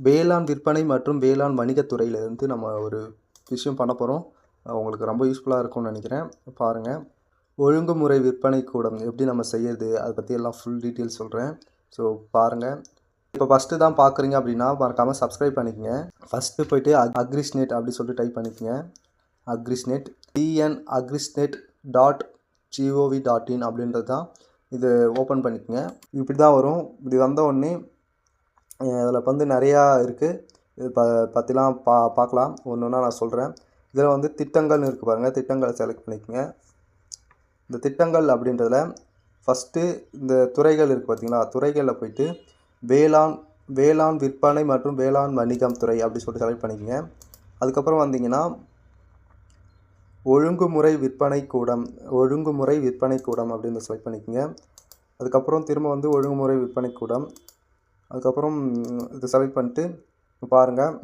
வேளாண் விற்பனை மற்றும் வேளாண் வணிகத்துறையிலேருந்து நம்ம ஒரு விஷயம் பண்ண போகிறோம். உங்களுக்கு ரொம்ப யூஸ்ஃபுல்லாக இருக்கும்னு நினைக்கிறேன். பாருங்கள், ஒழுங்குமுறை விற்பனை கூடம் எப்படி நம்ம செய்யறது அதை பற்றி எல்லாம் ஃபுல் டீட்டெயில்ஸ் சொல்கிறேன். ஸோ பாருங்கள். இப்போ ஃபஸ்ட்டு தான் பார்க்குறீங்க அப்படின்னா மறக்காமல் சப்ஸ்கிரைப் பண்ணிக்கங்க. ஃபஸ்ட்டு போய்ட்டு அக்ரிஸ்நெட் அப்படி சொல்லிட்டு டைப் பண்ணிக்கங்க. அக்ரிஸ்நெட் tnagrisnet.gov.in அப்படின்றது தான். இது ஓப்பன் பண்ணிக்கங்க. இப்படி தான் வரும். இது வந்த உடனே இதில் வந்து நிறையா இருக்குது. இது பற்றிலாம் பார்க்கலாம். ஒன்று ஒன்றா நான் சொல்கிறேன். இதில் வந்து திட்டங்கள்னு இருக்குது பாருங்கள். திட்டங்களை செலக்ட் பண்ணிக்கோங்க. இந்த திட்டங்கள் அப்படின்றதுல ஃபஸ்ட்டு இந்த துறைகள் இருக்குது பார்த்தீங்களா, துறைகளில் போய்ட்டு வேளாண் விற்பனை மற்றும் வேளாண் வணிகம் துறை அப்படி சொல்லிட்டு செலக்ட் பண்ணிக்கோங்க. அதுக்கப்புறம் வந்தீங்கன்னா ஒழுங்குமுறை விற்பனை கூடம் அப்படின்னு செலக்ட் பண்ணிக்கோங்க. அதுக்கப்புறம் திரும்ப வந்து ஒழுங்குமுறை விற்பனை கூடம். அதுக்கப்புறம் இதை செலக்ட் பண்ணிட்டு பாருங்கள்,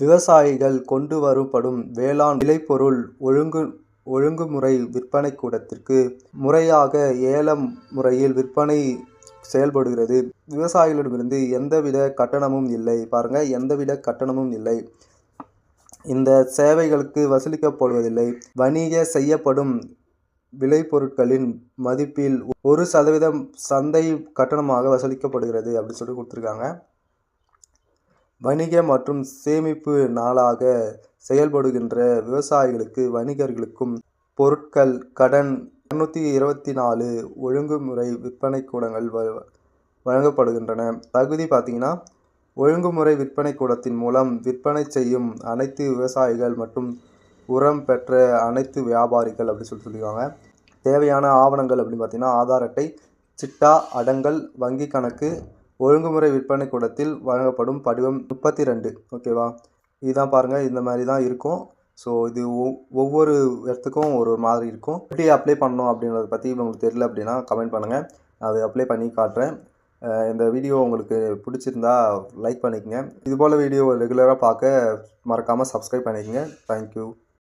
விவசாயிகள் கொண்டு வரப்படும் வேளாண் விளைபொருள் ஒழுங்குமுறை விற்பனை கூடத்திற்கு முறையாக ஏலம் முறையில் விற்பனை செயல்படுகிறது. விவசாயிகளிடமிருந்து எந்தவித கட்டணமும் இல்லை. பாருங்கள், எந்தவித கட்டணமும் இல்லை. இந்த சேவைகளுக்கு வசூலிக்கப்படுவதில்லை. வணிக செய்யப்படும் விளைபொருட்களின் மதிப்பில் 1% சந்தை கட்டணமாக வசூலிக்கப்படுகிறது அப்படின்னு சொல்லி கொடுத்துருக்காங்க. வணிக மற்றும் சேமிப்பு நாளாக செயல்படுகின்ற விவசாயிகளுக்கு வணிகர்களுக்கும் பொருட்கள் கடன் 224 ஒழுங்குமுறை விற்பனை கூடங்கள் வழங்கப்படுகின்றன. தகுதி பார்த்தீங்கன்னா, ஒழுங்குமுறை விற்பனை கூடத்தின் மூலம் விற்பனை செய்யும் அனைத்து விவசாயிகள் மற்றும் உரம் பெற்ற அனைத்து வியாபாரிகள் அப்படி சொல்லியிருக்காங்க. தேவையான ஆவணங்கள் அப்படின்னு பார்த்தீங்கன்னா, ஆதார் அட்டை, சிட்டா, அடங்கல், வங்கி கணக்கு, ஒழுங்குமுறை விற்பனை கூடத்தில் வழங்கப்படும் படிவம் 32. ஓகேவா? இதுதான் பாருங்கள், இந்த மாதிரி தான் இருக்கும். ஸோ இது ஒவ்வொரு இடத்துக்கும் ஒரு மாதிரி இருக்கும். எப்படி அப்ளை பண்ணணும் அப்படின்றத பற்றி உங்களுக்கு தெரியல அப்படின்னா கமெண்ட் பண்ணுங்கள். அது அப்ளை பண்ணி காட்டுறேன். இந்த வீடியோ உங்களுக்கு பிடிச்சிருந்தா லைக் பண்ணிக்கங்க. இதுபோல் வீடியோ ரெகுலராக பார்க்க மறக்காமல் சப்ஸ்கிரைப் பண்ணிக்கங்க. தேங்க்யூ.